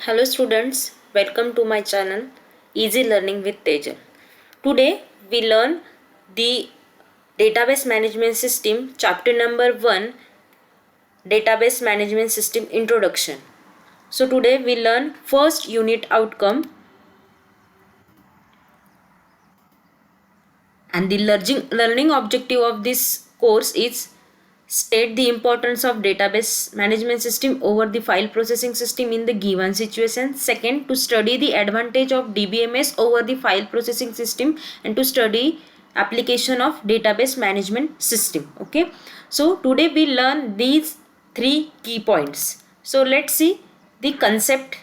Hello students, welcome to my channel Easy Learning with Tejal. Today we learn the Database Management System chapter number 1, Database Management System Introduction. So today we learn first unit outcome, and the learning objective of this course is state the importance of database management system over the file processing system in the given situation. Second, to study the advantage of DBMS over the file processing system and to study application of database management system. Okay, so today we learn these three key points. So let's see the concept,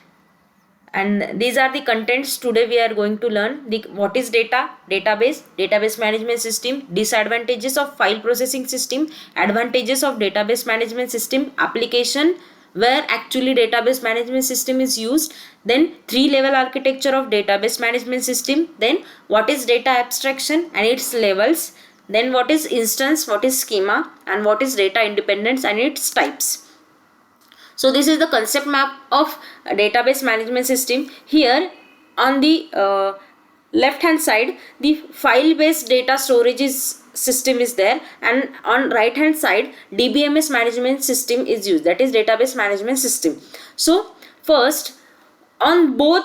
and these are the contents. Today we are going to learn the what is database management system, disadvantages of file processing system, advantages of database management system, application where actually database management system is used, then three level architecture of database management system, then what is data abstraction and its levels, then what is instance, what is schema, and what is data independence and its types. So this is the concept map of a database management system. Here on the left hand side, the file based data storage system is there, and on right hand side DBMS management system is used, that is database management system. So first, on both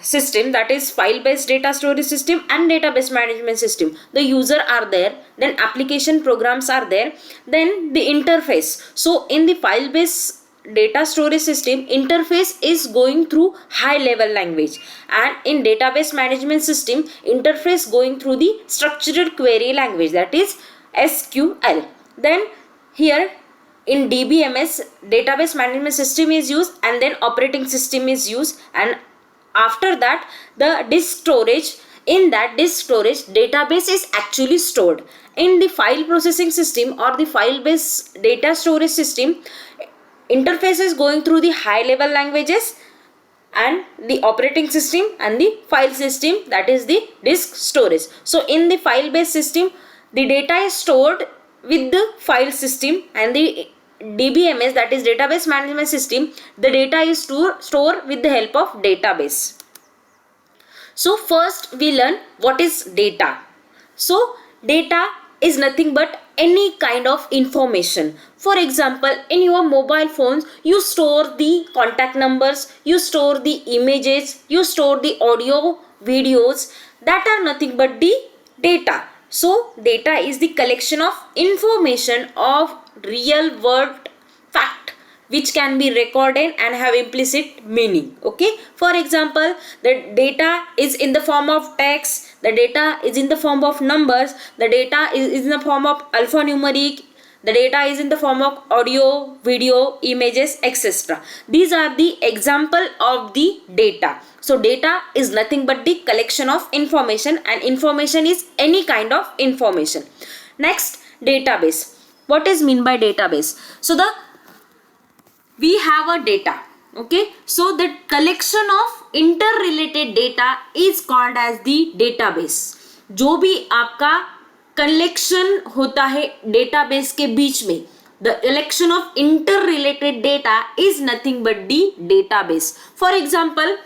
system, that is file based data storage system and database management system, the user are there, then application programs are there, then the interface. So in the file based data storage system, interface is going through high level language, and in database management system, interface going through the structured query language, that is SQL. Then here in DBMS, database management system is used, and then operating system is used, and after that the disk storage. In that disk storage, database is actually stored. In the file processing system or the file based data storage system, interface is going through the high level languages and the operating system and the file system, that is the disk storage. So in the file based system, the data is stored with the file system, and the DBMS, that is database management system, the data is stored with the help of database. So first we learn what is data. So data is nothing but any kind of information. For example, in your mobile phones, you store the contact numbers, you store the images, you store the audio, videos, that are nothing but the data. So data is the collection of information of real world fact which can be recorded and have implicit meaning. Okay, for example, the data is in the form of text, the data is in the form of numbers, the data is in the form of alphanumeric, the data is in the form of audio, video, images, etc. These are the example of the data. So data is nothing but the collection of information, and information is any kind of information. Next, database. What is mean by database? So we have a data. Okay, so the collection of interrelated data is called as the database. जो भी आपका collection होता है database के बीच में, the collection of interrelated data is nothing but the database. For example,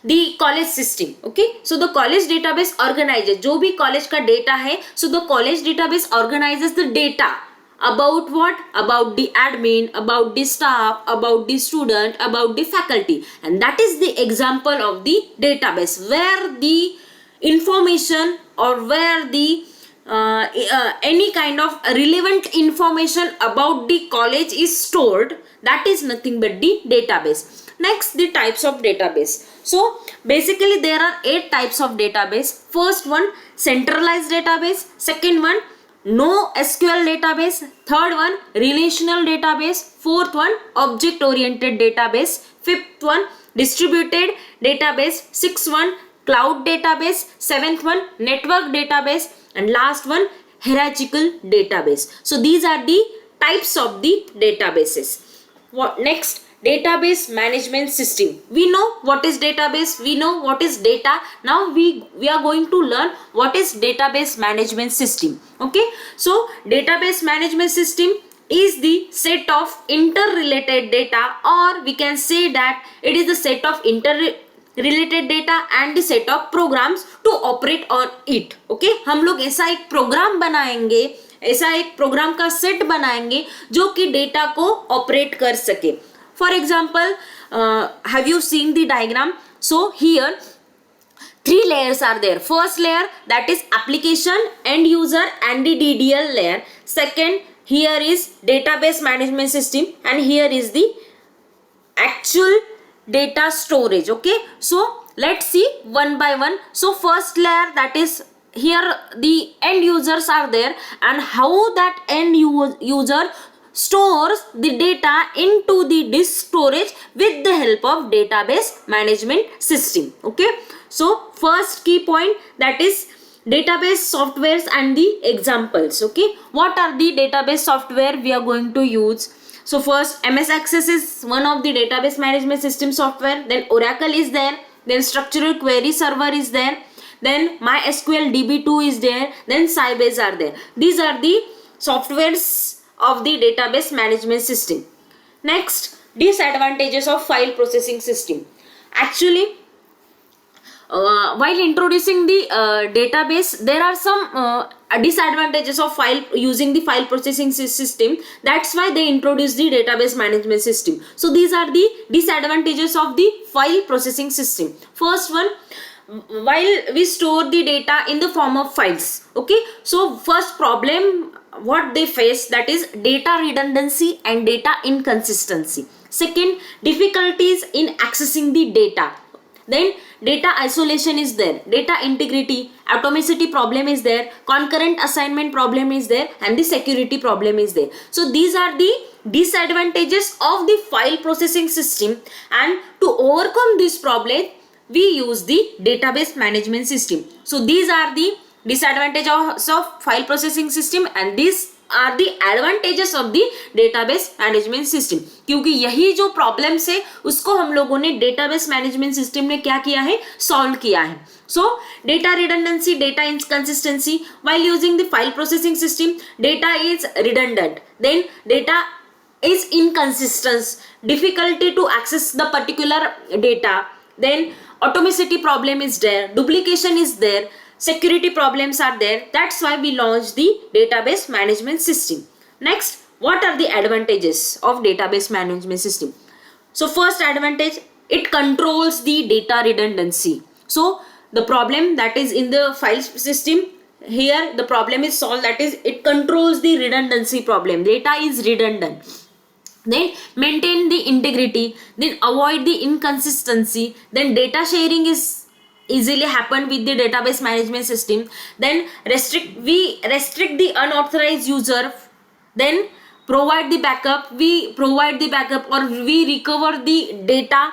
the college system. Okay, so the college database organizes, जो भी college का data है, so the college database organizes the data about what? About the admin, about the staff, about the student, about the faculty, and that is the example of the database where the information or where the any kind of relevant information about the college is stored, that is nothing but the database. Next, the types of database. So basically there are 8 types of database. First one, centralized database. Second one, no SQL database. Third one, relational database. Fourth one, object oriented database. Fifth one, distributed database. Sixth one, cloud database. Seventh one, network database, and last one, hierarchical database. So these are the types of the databases. What next? Database management system. We know what is database, we know what is data. Now we are going to learn what is database management system. Okay, so database management system is the set of interrelated data, or we can say that it is the set of interrelated data and the set of programs to operate on it. Okay, हम लोग ऐसा एक programme बनाएंगे, ऐसा एक programme का set बनाएंगे जो कि डेटा को ऑपरेट कर सके. For example, have you seen the diagram? So here three layers are there. First layer, that is application, end user and the DDL layer. Second, here is database management system, and here is the actual data storage. Okay, so let's see one by one. So first layer, that is here the end users are there, and how that end user stores the data into the disk storage with the help of database management system. Okay, so first key point, that is database softwares and the examples. Okay, what are the database software we are going to use? So first, MS Access is one of the database management system software. Then Oracle is there, then structural query server is there, then MySQL DB2 is there, then Sybase are there. These are the softwares of the database management system. Next, disadvantages of file processing system. Actually, while introducing the database, there are some disadvantages of using the file processing system. That's why they introduced the database management system. So these are the disadvantages of the file processing system. First one, while we store the data in the form of files. Okay, so first problem what they face, that is data redundancy and data inconsistency. Second, difficulties in accessing the data. Then data isolation is there, data integrity, atomicity problem is there, concurrent assignment problem is there, and the security problem is there. So these are the disadvantages of the file processing system, and to overcome this problem we use the database management system. So these are the disadvantages of file processing system, and these are the advantages of the database management system. क्योंकि यही जो problems है उसको हम लोगों ने database management system ने क्या किया है, सॉल्व किया है. So data redundancy, data inconsistency. While using the file processing system, data is redundant, then data is inconsistent, difficulty to access the particular data, then atomicity problem is there, duplication is there, security problems are there. That's why we launched the database management system. Next, what are the advantages of database management system? So first advantage, it controls the data redundancy. So the problem that is in the file system, here the problem is solved, that is it controls the redundancy problem. Data is redundant. Then maintain the integrity, then avoid the inconsistency, then data sharing is easily happen with the database management system. Then we restrict the unauthorized user, then provide the backup, or we recover the data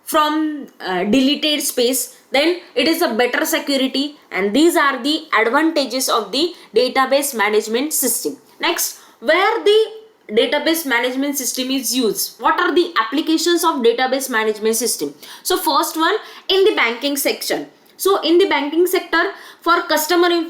from deleted space, then it is a better security, and these are the advantages of the database management system. Next, where the database management system is used, what are the applications of database management system? So first one, in the banking section. So in the banking sector, for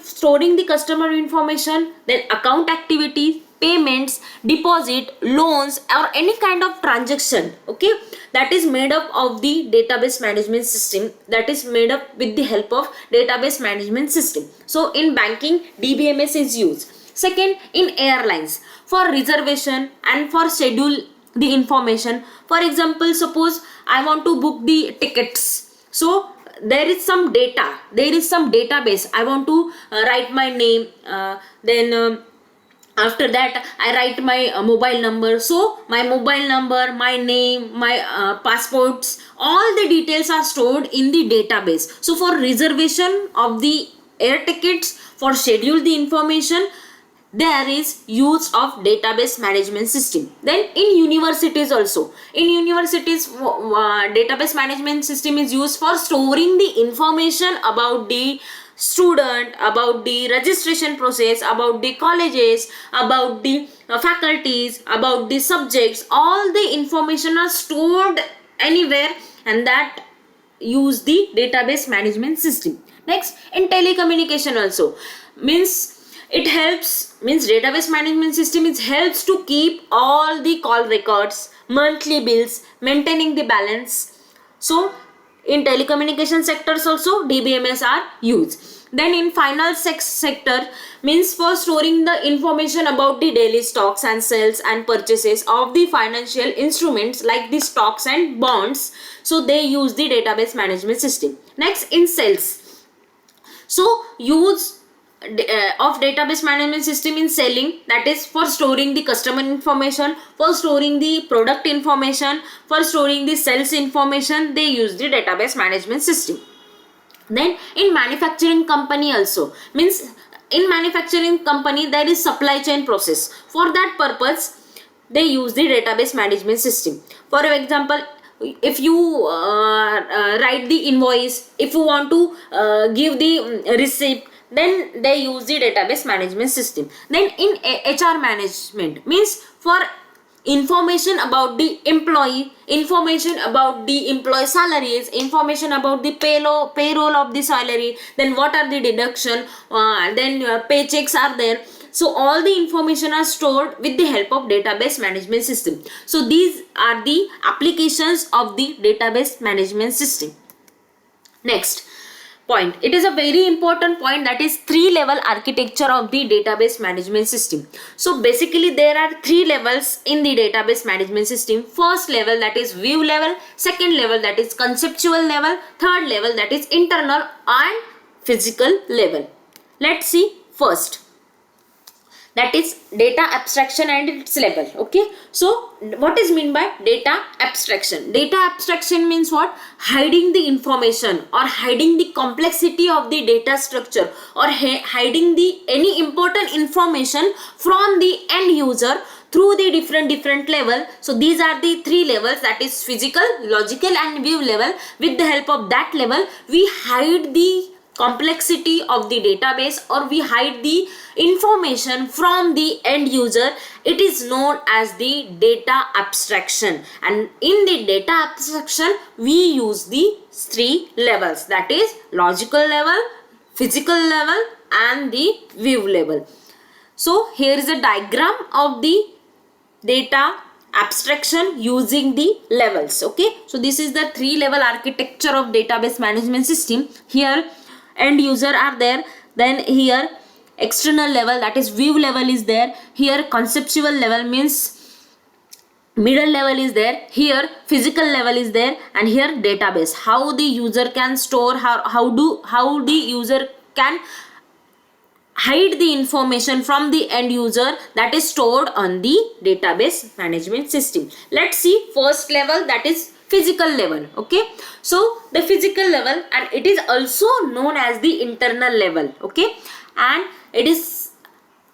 storing the customer information, then account activities, payments, deposit, loans, or any kind of transaction, okay, that is made up of the database management system, that is made up with the help of database management system. So in banking, DBMS is used. Second, in airlines, for reservation and for schedule the information. For example, suppose I want to book the tickets. So there is some data, there is some database. I want to write my name, after that I write my mobile number. So my mobile number, my name, my passports, all the details are stored in the database. So for reservation of the air tickets, for schedule the information, there is use of database management system. Then in universities also, in universities database management system is used for storing the information about the student, about the registration process, about the colleges, about the faculties, about the subjects. All the information are stored anywhere, and that use the database management system. Next, in telecommunication also, means it helps, means database management system, it helps to keep all the call records, monthly bills, maintaining the balance. So in telecommunication sectors also DBMS are used. Then in finance sector, means for storing the information about the daily stocks and sales and purchases of the financial instruments like the stocks and bonds, so they use the database management system. Next, in sales, so use of database management system in selling, that is for storing the customer information, for storing the product information, for storing the sales information, they use the database management system. Then in manufacturing company also, means in manufacturing company there is supply chain process, for that purpose they use the database management system. For example, if you write the invoice, if you want to give the receipt, then they use the database management system. Then in HR management, means for information about the employee, information about the employee salaries, information about the payroll of the salary, then what are the deduction, then paychecks are there. So all the information are stored with the help of database management system. So these are the applications of the database management system. Next point, it is a very important point, that is 3-level architecture of the database management system. So basically there are 3 levels in the database management system. First level, that is view level, second level, that is conceptual level, third level, that is internal and physical level. Let's see first, that is data abstraction and its level. Okay, so what is mean by data abstraction? Data abstraction means what? Hiding the information or hiding the complexity of the data structure, or hiding the any important information from the end user through the different level. So these are the 3 levels, that is physical, logical and view level. With the help of that level, we hide the complexity of the database, or we hide the information from the end user. It is known as the data abstraction, and in the data abstraction we use the 3 levels, that is logical level, physical level and the view level. So here is a diagram of the data abstraction using the levels. Okay, so this is the 3-level architecture of database management system. Here end user are there, then here external level, that is view level is there, here conceptual level means middle level is there, here physical level is there, and here database, how the user can store, how the user can hide the information from the end user that is stored on the database management system. Let's see first level, that is physical level. Okay, so the physical level, and it is also known as the internal level. Okay, and it is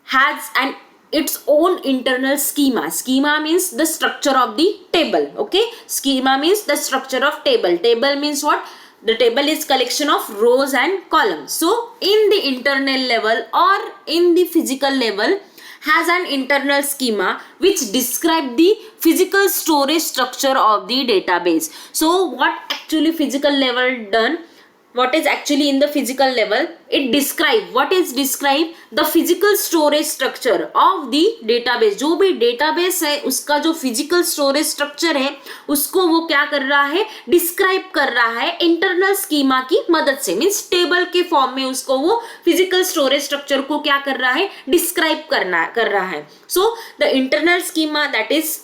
has an its own internal schema. Schema means the structure of the table. Okay, schema means the structure of table. Table means what? The table is collection of rows and columns. So in the internal level or in the physical level has an internal schema which describe the physical storage structure of the database. So what actually physical level done? What is actually in the physical level? It describe, what is describe? The physical storage structure of the database. जो भी database है उसका जो physical storage structure है उसको वो क्या कर रहा है? Describe कर रहा है internal schema की मदद से, means table के form में उसको वो physical storage structure को क्या कर रहा है? Describe कर रहा है. So the internal schema, that is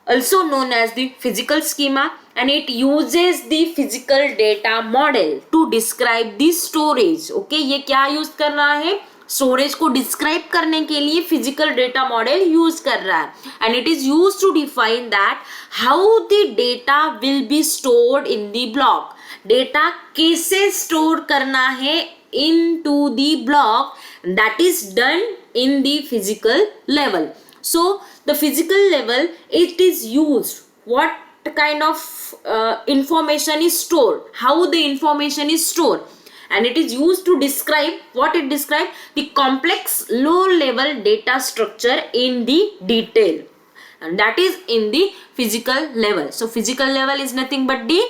also known as the physical schema, and it uses the physical data model to describe the storage. Okay, ये क्या use कर रहा है? Storage को describe करने के लिए physical data model use कर रहा है, and it is used to define that how the data will be stored in the block. Data कैसे store करना है into the block, that is done in the physical level. So the physical level, it is used, what kind of information is stored, how the information is stored, and it is used to describe, what it describe? The complex low level data structure in the detail, and that is in the physical level. So physical level is nothing but the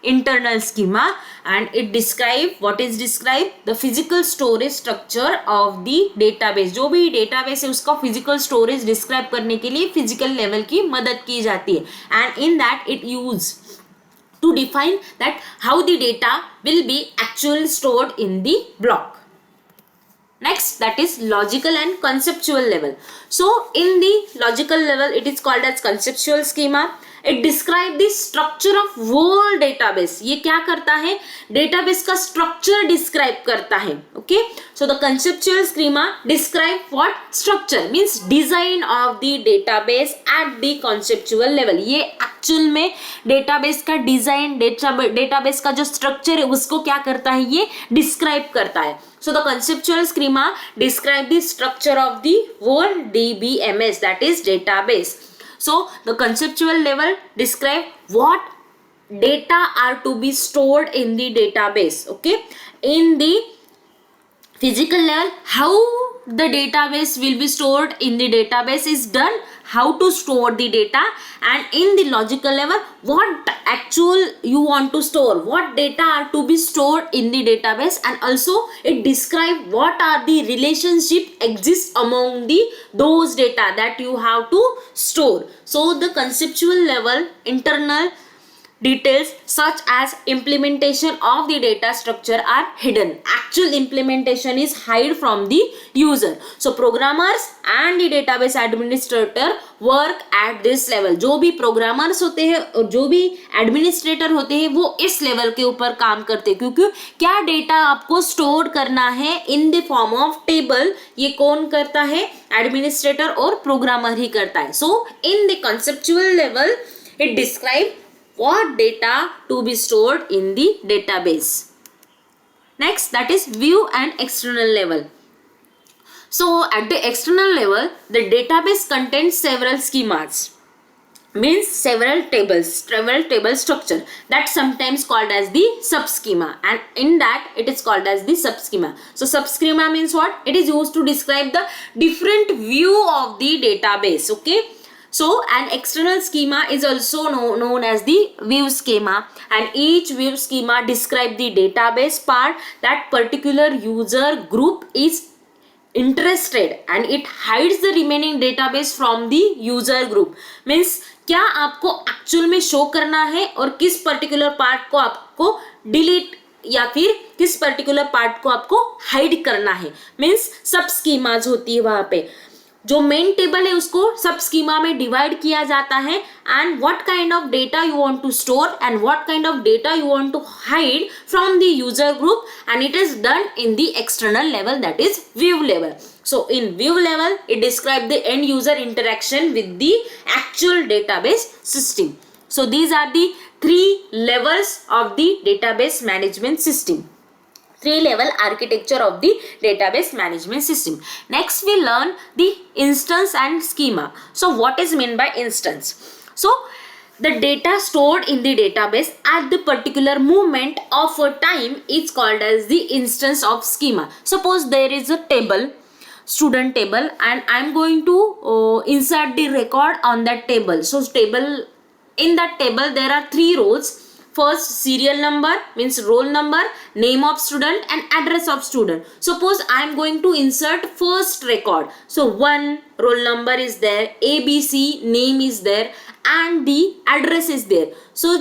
internal schema, and it describe what is described the physical storage structure of the database. जो भी database है उसका physical storage describe करने के लिए physical level की मदद की जाती है, and in that it use to define that how the data will be actually stored in the block. Next, that is logical and conceptual level. So in the logical level it is called as conceptual schema. It describe the structure of whole database. ये क्या करता है, database का structure describe करता है. Okay, so the conceptual schema describe what structure means design of the database at the conceptual level. ये actual में database का design, database का जो structure है उसको क्या करता है, ये describe करता है. So the conceptual schema describe the structure of the whole DBMS, that is database. So the conceptual level describe what data are to be stored in the database. Okay, in the physical level how the database will be stored in the database is done, how to store the data, and in the logical level what actual you want to store, what data are to be stored in the database, and also it describe what are the relationship exist among the those data that you have to store. So the conceptual level internal details such as implementation of the data structure are hidden. Actual implementation is hide from the user. So programmers and the database administrator work at this level. जो भी programmers होते हैं और जो भी administrator होते हैं वो इस level के ऊपर काम करते हैं, क्योंकि क्या data आपको store करना है in the form of table, ये कौन करता है, administrator और programmer ही करता है. So in the conceptual level it describe what data to be stored in the database. Next, that is view and external level. So at the external level the database contains several schemas, means several table structure, that sometimes called as the subschema, and in that it is called as the subschema. So subschema means what, it is used to describe the different view of the database. Okay, so an external schema is also known as the view schema, and each view schema describe the database part that particular user group is interested, and it hides the remaining database from the user group. Means क्या आपको actual में show करना है और किस particular part को आपको delete या फिर किस particular part को आपको hide करना है. Means सब schemas होती है वहाँ पे. जो मेन टेबल है उसको सब स्कीमा में डिवाइड किया जाता है, and what kind of data you want to store and what kind of data you want to hide from the user group, and it is done in the external level, that is view level. So in view level it describes the end user interaction with the actual database system. So these are the three levels of the database management system. Three-level architecture of the database management system. Next we learn the instance and schema. So what is meant by instance? So the data stored in the database at the particular moment of a time is called as the instance of schema. Suppose there is a table, student table, and I am going to insert the record on that table. So table, in that table there are three rows. First, serial number means roll number, name of student, and address of student. Suppose I am going to insert first record. So 1 roll number is there, ABC name is there, and the address is there. So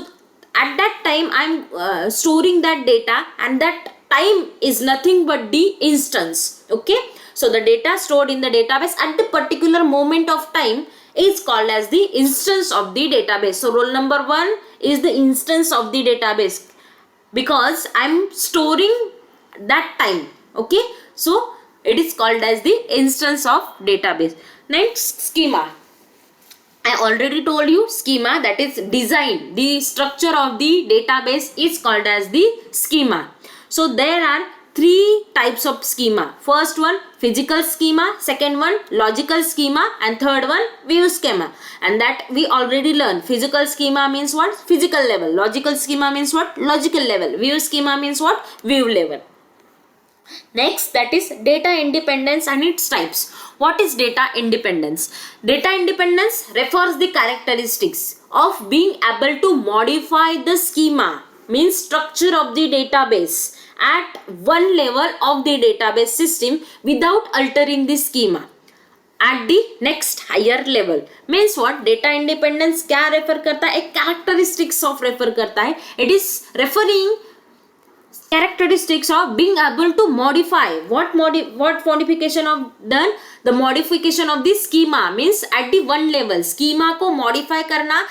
at that time I am storing that data, and that time is nothing but the instance. Okay, so the data stored in the database at the particular moment of time is called as the instance of the database. So roll number 1 is the instance of the database because I am storing that time. Okay, so it is called as the instance of database. Next, schema. I already told you schema, that is design. The structure of the database is called as the schema. So there are three types of schema. First one, physical schema. Second one, logical schema. And third one, view schema. And that we already learned. Physical schema means what? Physical level. Logical schema means what? Logical level. View schema means what? View level. Next, that is data independence and its types. What is data independence? Data independence refers the characteristics of being able to modify the schema. means structure of the database at one level of the database system without altering the schema at the next higher level. means what? data independence क्या refer करता है? एक characteristics of refer करता है. it is referring characteristics of being able to modify. what modification of done? the modification of the schema means at the one level schema को modify करना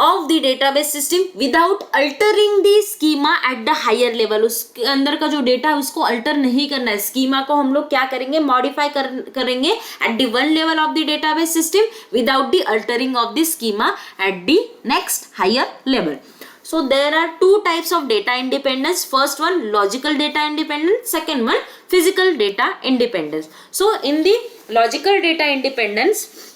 of the database system without altering the schema at the higher level. उसके अंदर का जो data है उसको alter नहीं करना है. स्कीमा को हम लोग क्या करेंगे? मॉडिफाई करेंगे at the one level of the database system without the altering of the schema at the next higher level. So there are two types of data independence. First one, logical data independence. Second one, physical data independence. So in the logical data independence,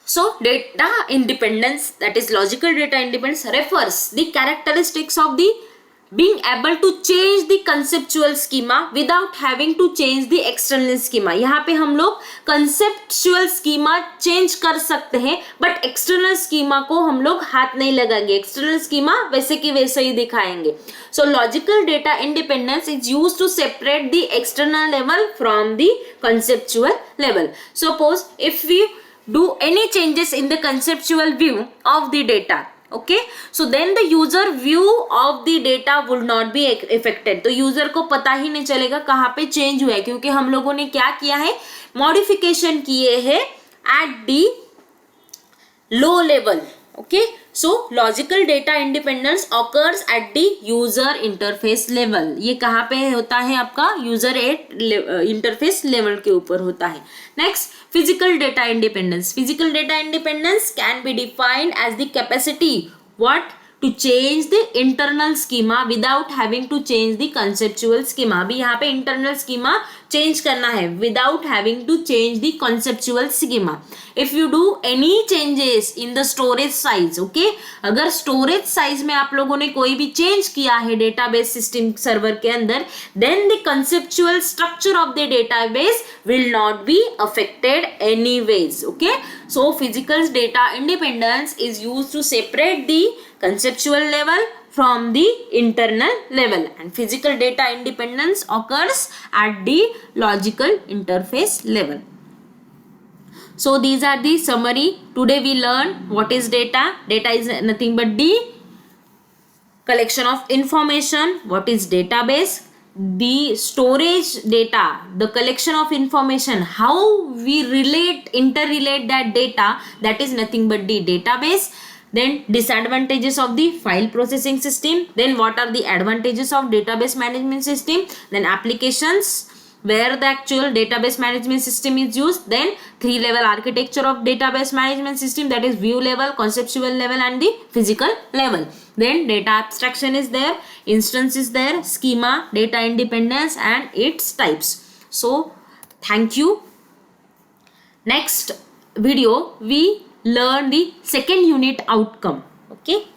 so data independence, that is logical data independence, refers the characteristics of the being able to change the conceptual schema without having to change the external schema. यहाँ पे हम लोग conceptual schema change कर सकते हैं but external schema को हम लोग हाथ नहीं लगाएंगे. external schema वैसे की वैसे ही दिखाएंगे. So logical data independence is used to separate the external level from the conceptual level. Suppose if we do any changes in the conceptual view of the data, okay, so then the user view of the data would not be affected. तो user को पता ही नहीं चलेगा कहाँ पे change हुआ है क्योंकि हम लोगों ने क्या किया है? मॉडिफिकेशन किए हैं at the low level. okay, so logical data independence occurs at the user interface level. ये कहाँ पे होता है? आपका user interface level के ऊपर होता है. Next, physical data independence. Physical data independence can be defined as the capacity what to change the internal schema without having to change the conceptual schema. अभी यहाँ पे internal schema change करना है without having to change the conceptual schema. If you do any changes in the storage size, okay, अगर storage size में आप लोगों ने कोई भी change किया है database system server के अंदर, then the conceptual structure of the database will not be affected anyways. okay, so physical data independence is used to separate the conceptual level from the internal level, and physical data independence occurs at the logical interface level. So these are the summary. Today we learned what is data. Data is nothing but the collection of information. What is database? The storage data, the collection of information, how we interrelate that data, that is nothing but the database. Then disadvantages of the file processing system. Then what are the advantages of database management system? Then applications where the actual database management system is used. Then 3-level architecture of database management system, that is view level, conceptual level and the physical level. Then data abstraction is there, instance is there, schema, data independence and its types. So thank you. Next video we learn the second unit outcome. okay.